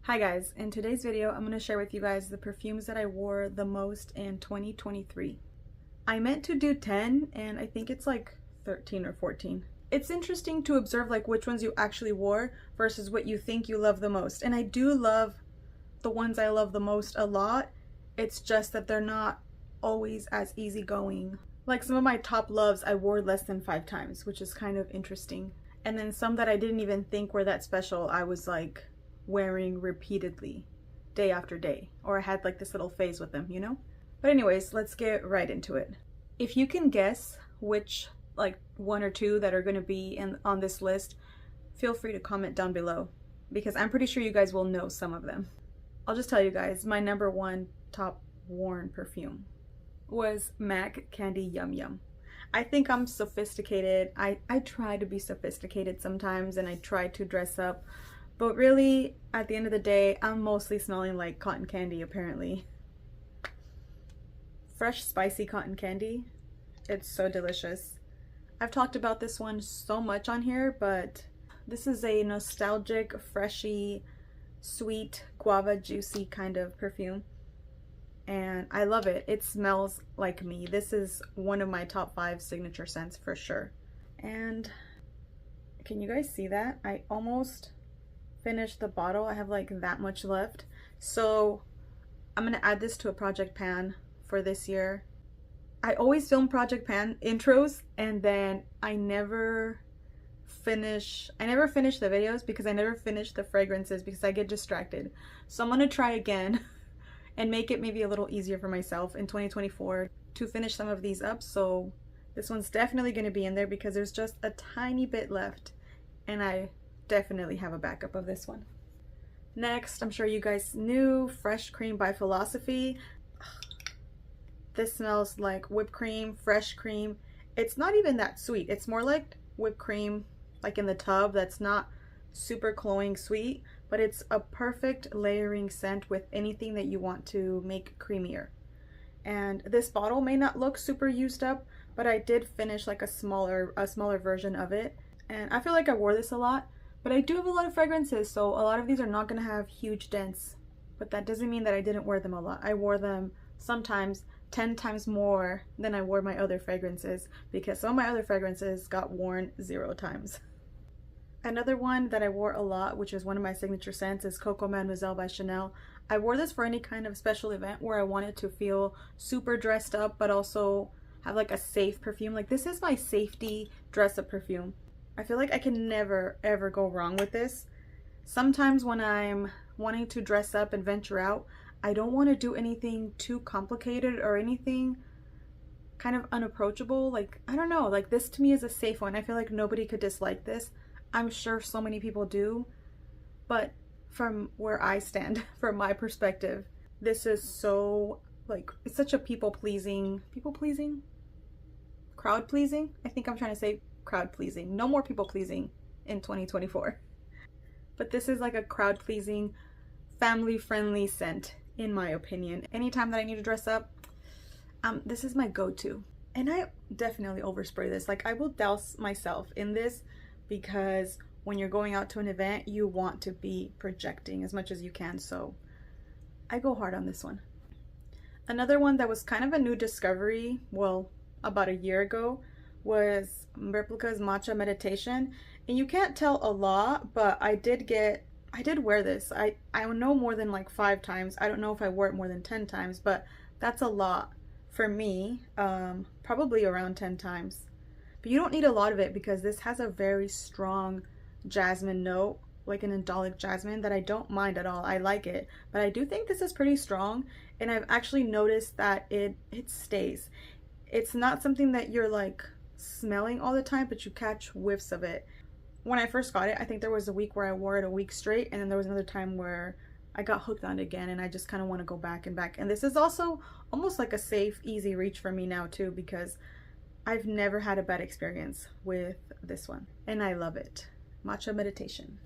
Hi guys, in today's video I'm going to share with you guys the perfumes that I wore the most in 2023. I meant to do 10 and I think it's like 13 or 14. It's interesting to observe like which ones you actually wore versus what you think you love the most. And I do love the ones I love the most a lot. It's just that they're not always as easygoing. Like some of my top loves I wore less than 5 times, which is kind of interesting. And then some that I didn't even think were that special, I was like wearing repeatedly day after day, or I had like this little phase with them, you know? But anyways, let's get right into it. If you can guess which like 1 or 2 that are going to be on this list, feel free to comment down below because I'm pretty sure you guys will know some of them. I'll just tell you guys, my number 1 top worn perfume was MAC Candy Yum Yum. I think I'm sophisticated. I try to be sophisticated sometimes and I try to dress up. But really, at the end of the day, I'm mostly smelling like cotton candy, apparently. Fresh, spicy cotton candy. It's so delicious. I've talked about this one so much on here, but this is a nostalgic, freshy, sweet, guava juicy kind of perfume. And I love it. It smells like me. This is one of my top 5 signature scents for sure. And can you guys see that? I almost finished the bottle. I have like that much left, so I'm gonna add this to a project pan for this year. I always film project pan intros and then I never finish the videos because I never finish the fragrances because I get distracted. So I'm gonna try again and make it maybe a little easier for myself in 2024 to finish some of these up. So this one's definitely going to be in there because there's just a tiny bit left and I definitely have a backup of this one. Next, I'm sure you guys knew, Fresh Cream by Philosophy. This smells like whipped cream, fresh cream. It's not even that sweet. It's more like whipped cream, like in the tub, that's not super cloying sweet, but it's a perfect layering scent with anything that you want to make creamier. And this bottle may not look super used up, but I did finish like a smaller version of it. And I feel like I wore this a lot. But I do have a lot of fragrances, so a lot of these are not going to have huge dents. But that doesn't mean that I didn't wear them a lot. I wore them sometimes 10 times more than I wore my other fragrances because some of my other fragrances got worn 0 times. Another one that I wore a lot, which is one of my signature scents, is Coco Mademoiselle by Chanel. I wore this for any kind of special event where I wanted to feel super dressed up but also have like a safe perfume. Like this is my safety dress up perfume. I feel like I can never ever go wrong with this. Sometimes when I'm wanting to dress up and venture out, I don't want to do anything too complicated or anything kind of unapproachable. Like, I don't know, like this to me is a safe one. I feel like nobody could dislike this. I'm sure so many people do, but from where I stand, from my perspective, this is so like, it's such a crowd pleasing. I think I'm trying to say crowd pleasing. No more people pleasing in 2024. But this is like a crowd pleasing, family friendly scent in my opinion. Anytime that I need to dress up, this is my go-to. And I definitely overspray this. Like I will douse myself in this because when you're going out to an event, you want to be projecting as much as you can. So I go hard on this one. Another one that was kind of a new discovery, well, about a year ago, was Replica's Matcha Meditation. And you can't tell a lot, but I did wear this. I know more than like 5 times. I don't know if I wore it more than 10 times, but that's a lot for me. Probably around 10 times. But you don't need a lot of it because this has a very strong jasmine note, like an indolic jasmine that I don't mind at all. I like it, but I do think this is pretty strong, and I've actually noticed that it stays. It's not something that you're like smelling all the time, but you catch whiffs of it. When I first got it, I think there was a week where I wore it a week straight, and then there was another time where I got hooked on it again and I just kind of want to go back and back. And this is also almost like a safe, easy reach for me now too, because I've never had a bad experience with this one and I love it. Matcha Meditation.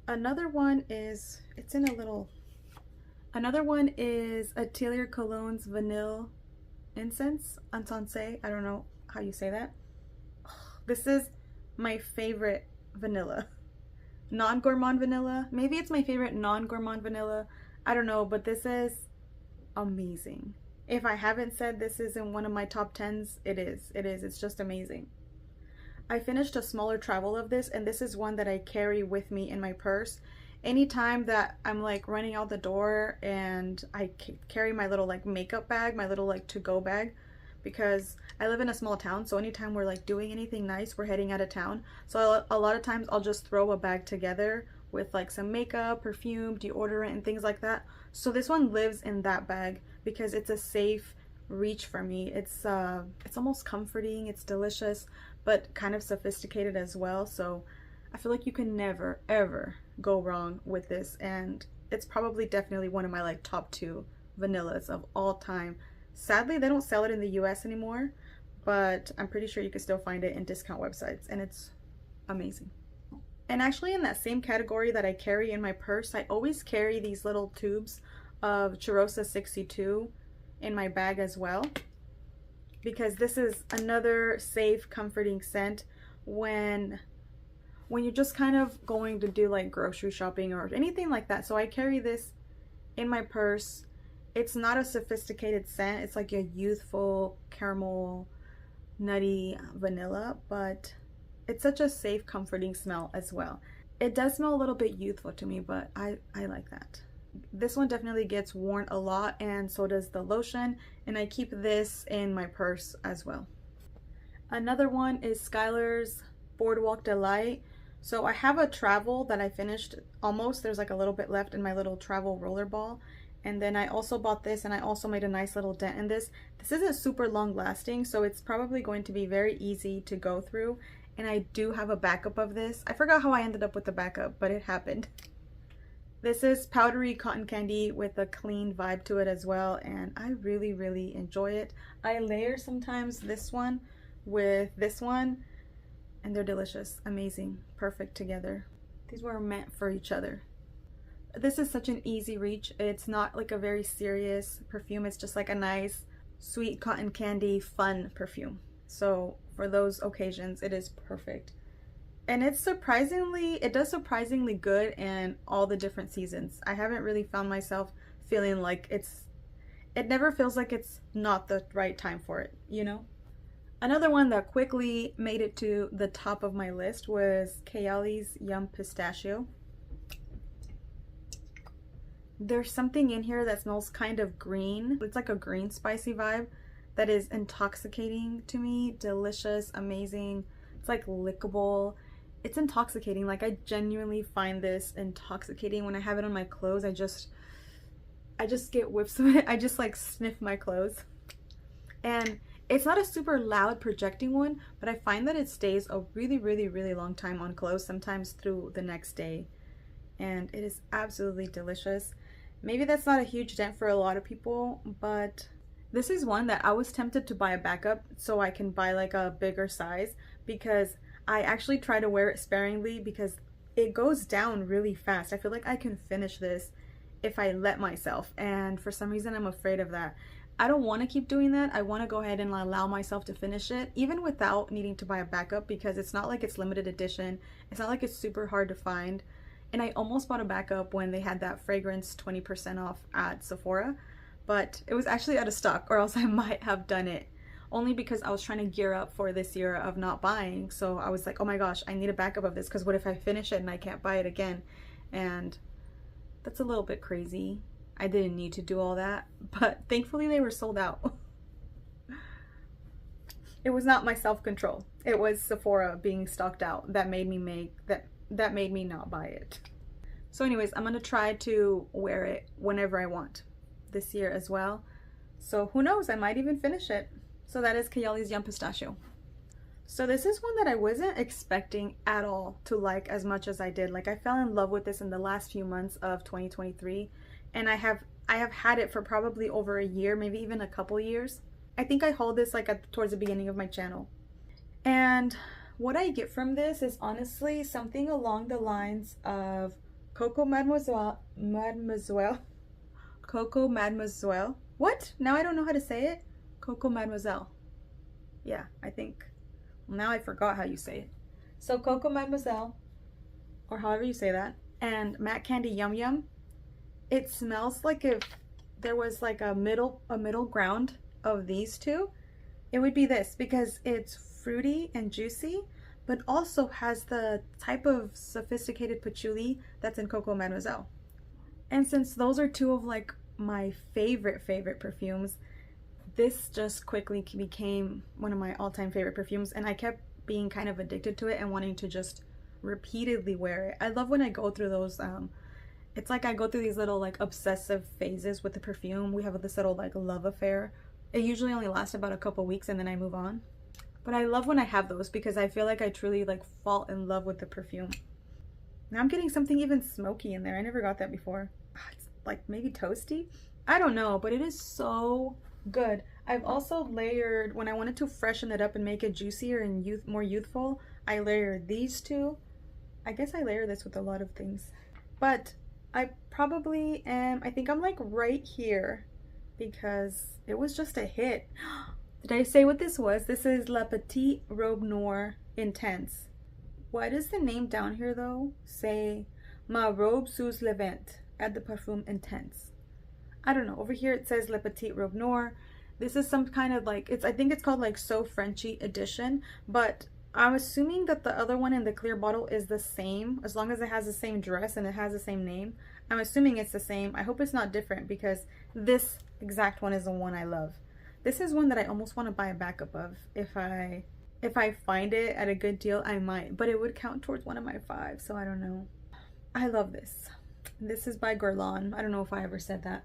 Another one is Atelier Cologne's Vanille Incense, Intense. I don't know how you say that. This is my favorite vanilla. non-gourmand vanilla. Maybe it's my favorite non-gourmand vanilla. I don't know, but this is amazing. If I haven't said this is in one of my top 10s, it is. It is. It's just amazing. I finished a smaller travel of this, and this is one that I carry with me in my purse. Anytime that I'm like running out the door, and I carry my little like makeup bag, my little like to-go bag, because I live in a small town, so anytime we're like doing anything nice, we're heading out of town. So a lot of times I'll just throw a bag together with like some makeup, perfume, deodorant, and things like that. So this one lives in that bag because it's a safe reach for me. It's almost comforting, it's delicious, but kind of sophisticated as well. So I feel like you can never ever go wrong with this, and it's probably definitely one of my like top 2 vanillas of all time. Sadly, they don't sell it in the US anymore, but I'm pretty sure you can still find it in discount websites, and it's amazing. And actually, in that same category that I carry in my purse, I always carry these little tubes of Cheirosa 62 in my bag as well, because this is another safe, comforting scent when you're just kind of going to do like grocery shopping or anything like that. So I carry this in my purse. It's not a sophisticated scent. It's like a youthful caramel, nutty vanilla, but it's such a safe, comforting smell as well. It does smell a little bit youthful to me, but I like that. This one definitely gets worn a lot, and so does the lotion, and I keep this in my purse as well. Another one is Skylar's Boardwalk Delight. So I have a travel that I finished almost. There's like a little bit left in my little travel roller ball. And then I also bought this, and I also made a nice little dent in this. This isn't super long lasting, so it's probably going to be very easy to go through. And I do have a backup of this. I forgot how I ended up with the backup, but it happened. This is powdery cotton candy with a clean vibe to it as well, and I really, really enjoy it. I layer sometimes this one with this one, and they're delicious, amazing, perfect together. These were meant for each other. This is such an easy reach. It's not like a very serious perfume. It's just like a nice, sweet cotton candy, fun perfume. So for those occasions, it is perfect. And it does surprisingly good in all the different seasons. I haven't really found myself feeling like it never feels like it's not the right time for it, you know? Another one that quickly made it to the top of my list was Kayali's Yum Pistachio. There's something in here that smells kind of green. It's like a green spicy vibe that is intoxicating to me. Delicious, amazing. It's like lickable. It's intoxicating. Like, I genuinely find this intoxicating. When I have it on my clothes, I just get whiffs of it. I just like sniff my clothes. And it's not a super loud projecting one, but I find that it stays a really, really, really long time on clothes, sometimes through the next day. And it is absolutely delicious. Maybe that's not a huge dent for a lot of people, but this is one that I was tempted to buy a backup so I can buy like a bigger size, because I actually try to wear it sparingly because it goes down really fast. I feel like I can finish this if I let myself, and for some reason I'm afraid of that. I don't want to keep doing that. I want to go ahead and allow myself to finish it, even without needing to buy a backup, because it's not like it's limited edition. It's not like it's super hard to find. And I almost bought a backup when they had that fragrance 20% off at Sephora, but it was actually out of stock, or else I might have done it, only because I was trying to gear up for this year of not buying. So I was like, oh my gosh, I need a backup of this, because what if I finish it and I can't buy it again? And that's a little bit crazy. I didn't need to do all that, but thankfully they were sold out. It was not my self-control. It was Sephora being stocked out that made me that made me not buy it. So anyways, I'm gonna try to wear it whenever I want this year as well. So who knows, I might even finish it. So that is Kayali's Yum Pistachio. So this is one that I wasn't expecting at all to like as much as I did. Like, I fell in love with this in the last few months of 2023, and I have had it for probably over a year, maybe even a couple years. I think I hauled this like towards the beginning of my channel. And what I get from this is honestly something along the lines of Coco Mademoiselle. Coco Mademoiselle. What? Now I don't know how to say it. Coco Mademoiselle. Yeah, I think. Now I forgot how you say it. So Coco Mademoiselle or however you say that, and Matte Candy Yum Yum. It smells like if there was like a middle ground of these two, it would be this, because it's fruity and juicy, but also has the type of sophisticated patchouli that's in Coco Mademoiselle. And since those are two of like my favorite perfumes, this just quickly became one of my all-time favorite perfumes, and I kept being kind of addicted to it and wanting to just repeatedly wear it. I love when I go through those it's like I go through these little like obsessive phases with the perfume. We have this little like love affair. It usually only lasts about a couple weeks and then I move on. But I love when I have those because I feel like I truly like fall in love with the perfume. Now I'm getting something even smoky in there. I never got that before. It's like maybe toasty? I don't know, but it is so good. I've also layered, when I wanted to freshen it up and make it juicier and more youthful, I layered these two. I guess I layer this with a lot of things. But I probably am, I think I'm like right here because it was just a hit. Did I say what this was? This is La Petite Robe Noire Intense. Why does the name down here though say Ma Robe sous le vent at the Perfume Intense? I don't know. Over here it says La Petite Robe Noire. This is some kind of like, I think it's called like So Frenchy edition, but I'm assuming that the other one in the clear bottle is the same, as long as it has the same dress and it has the same name. I'm assuming it's the same. I hope it's not different because this exact one is the one I love. This is one that I almost want to buy a backup of. If I find it at a good deal, I might, but it would count towards one of my 5, so I don't know. I love this. This is by Guerlain. I don't know if I ever said that.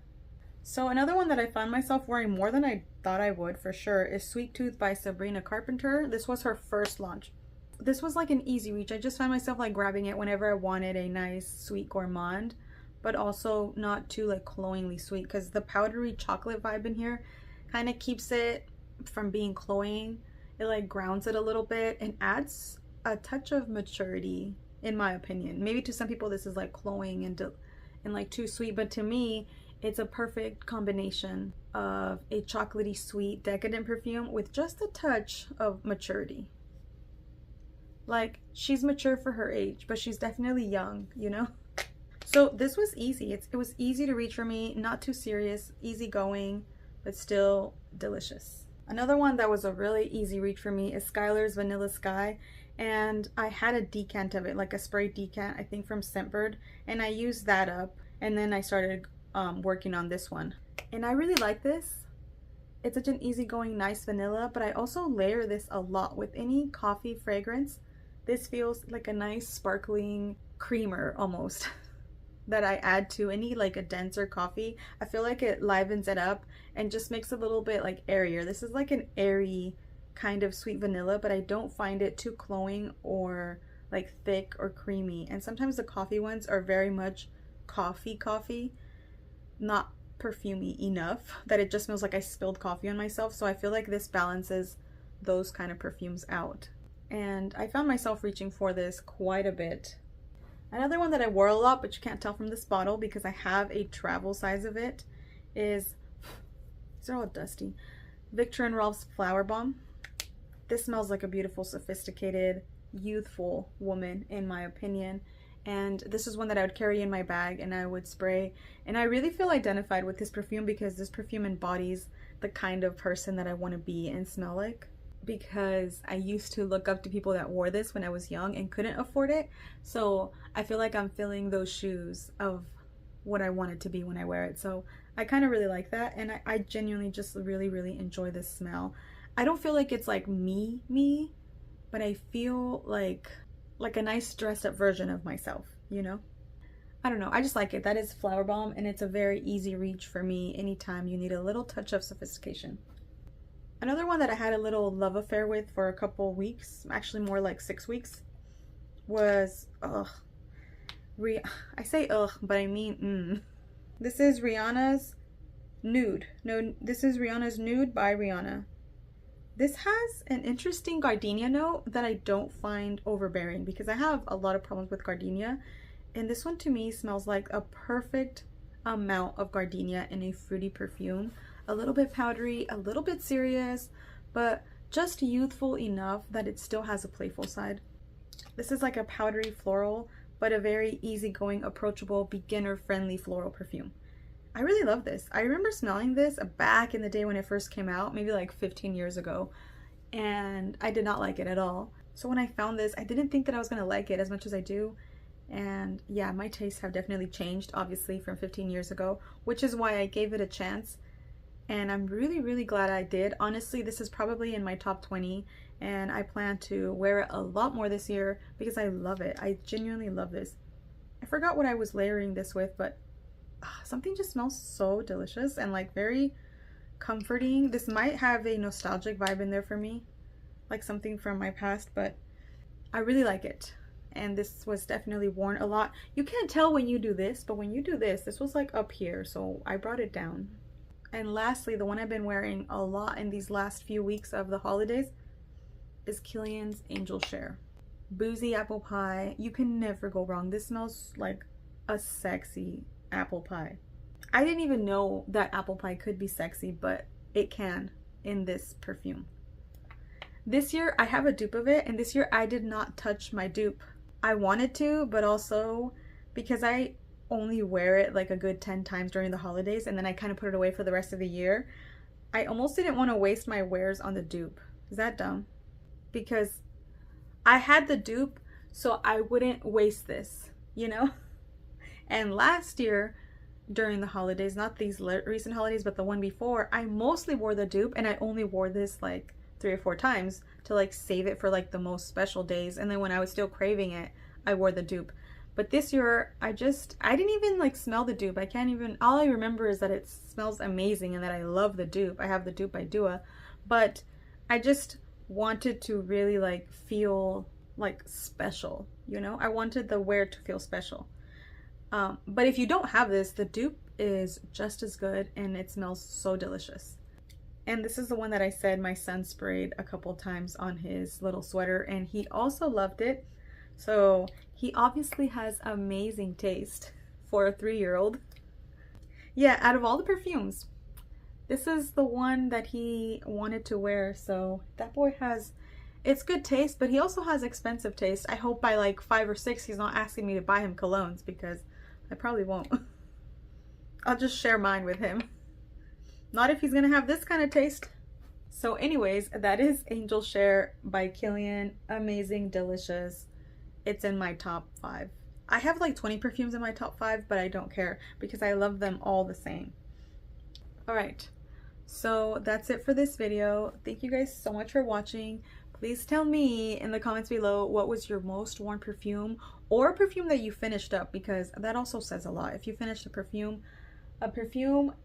So another one that I found myself wearing more than I thought I would for sure is Sweet Tooth by Sabrina Carpenter. This was her first launch. This was like an easy reach. I just found myself like grabbing it whenever I wanted a nice sweet gourmand, but also not too like cloyingly sweet, because the powdery chocolate vibe in here kind of keeps it from being cloying. It like grounds it a little bit and adds a touch of maturity, in my opinion. Maybe to some people this is like cloying and like too sweet, but to me it's a perfect combination of a chocolatey sweet decadent perfume with just a touch of maturity. Like, she's mature for her age, but she's definitely young, you know? So this was easy. It was easy to reach for me, not too serious, easygoing, but still delicious. Another one that was a really easy reach for me is Skylar's Vanilla Sky, and I had a decant of it, like a spray decant, I think from Scentbird, and I used that up, and then I started working on this one. And I really like this. It's such an easygoing, nice vanilla, but I also layer this a lot with any coffee fragrance. This feels like a nice sparkling creamer almost that I add to any like a denser coffee. I feel like it livens it up and just makes it a little bit like airier. This is like an airy kind of sweet vanilla, but I don't find it too cloying or like thick or creamy. And sometimes the coffee ones are very much coffee, not perfumey enough that it just smells like I spilled coffee on myself. So I feel like this balances those kind of perfumes out. And I found myself reaching for this quite a bit. Another one that I wore a lot, but you can't tell from this bottle because I have a travel size of it, is, these are all dusty, Viktor & Rolf's Flower Bomb. This smells like a beautiful, sophisticated, youthful woman, in my opinion. And this is one that I would carry in my bag and I would spray. And I really feel identified with this perfume because this perfume embodies the kind of person that I want to be and smell like. Because I used to look up to people that wore this when I was young and couldn't afford it. So I feel like I'm filling those shoes of what I want it to be when I wear it. So I kind of really like that. And I genuinely just really enjoy this smell. I don't feel like it's like me, but I feel like a nice dressed up version of myself, you know? I don't know, I just like it. That is Flower Bomb, and it's a very easy reach for me anytime you need a little touch of sophistication. Another one that I had a little love affair with for a couple weeks, actually more like 6 weeks, was, I say ugh, but I mean This is Rihanna's Nude. No, this is Rihanna's Nude by Rihanna. This has an interesting gardenia note that I don't find overbearing because I have a lot of problems with gardenia. And this one to me smells like a perfect amount of gardenia in a fruity perfume. A little bit powdery, a little bit serious, but just youthful enough that it still has a playful side. This is like a powdery floral, but a very easygoing, approachable, beginner-friendly floral perfume. I really love this. I remember smelling this back in the day when it first came out, maybe like 15 years ago, and I did not like it at all. So when I found this, I didn't think that I was gonna like it as much as I do. And yeah, my tastes have definitely changed, obviously, from 15 years ago, which is why I gave it a chance. And I'm really, really glad I did. Honestly, this is probably in my top 20, and I plan to wear it a lot more this year because I love it. I genuinely love this. I forgot what I was layering this with, but something just smells so delicious and like very comforting. This might have a nostalgic vibe in there for me, like something from my past, but I really like it. And this was definitely worn a lot. You can't tell when you do this, but when you do this, this was like up here, so I brought it down. And lastly, the one I've been wearing a lot in these last few weeks of the holidays is Kilian's Angel Share. Boozy apple pie. You can never go wrong. This smells like a sexy apple pie. I didn't even know that apple pie could be sexy, but it can in this perfume. This year I have a dupe of it, and this year I did not touch my dupe. I wanted to, but also because I only wear it like a good 10 times during the holidays and then I kind of put it away for the rest of the year, I almost didn't want to waste my wares on the dupe. Is that dumb? Because I had the dupe so I wouldn't waste this, you know? And last year during the holidays, not these recent holidays, but the one before, I mostly wore the dupe, and I only wore this like 3 or 4 times to like save it for like the most special days, and then when I was still craving it, I wore the dupe. But this year I didn't even like smell the dupe. I can't even, all I remember is that it smells amazing and that I love the dupe. I have the dupe by Dua, but I just wanted to really like feel like special, you know? I wanted the wear to feel special. But if you don't have this, the dupe is just as good and it smells so delicious. And this is the one that I said my son sprayed a couple times on his little sweater, and he also loved it. So he obviously has amazing taste for a 3-year-old. Yeah, out of all the perfumes, this is the one that he wanted to wear. So that boy has, it's good taste, but he also has expensive taste. I hope by like 5 or 6 he's not asking me to buy him colognes, because I probably won't. I'll just share mine with him. Not if he's gonna have this kind of taste. So anyways, that is Angel Share by Kilian. Amazing, delicious. It's in my top 5. I have like 20 perfumes in my top 5, but I don't care because I love them all the same. Alright, so that's it for this video. Thank you guys so much for watching. Please tell me in the comments below what was your most worn perfume, or a perfume that you finished up, because that also says a lot. If you finished a perfume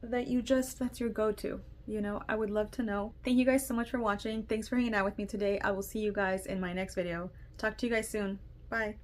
that you just, that's your go-to, you know, I would love to know. Thank you guys so much for watching. Thanks for hanging out with me today. I will see you guys in my next video. Talk to you guys soon. Bye.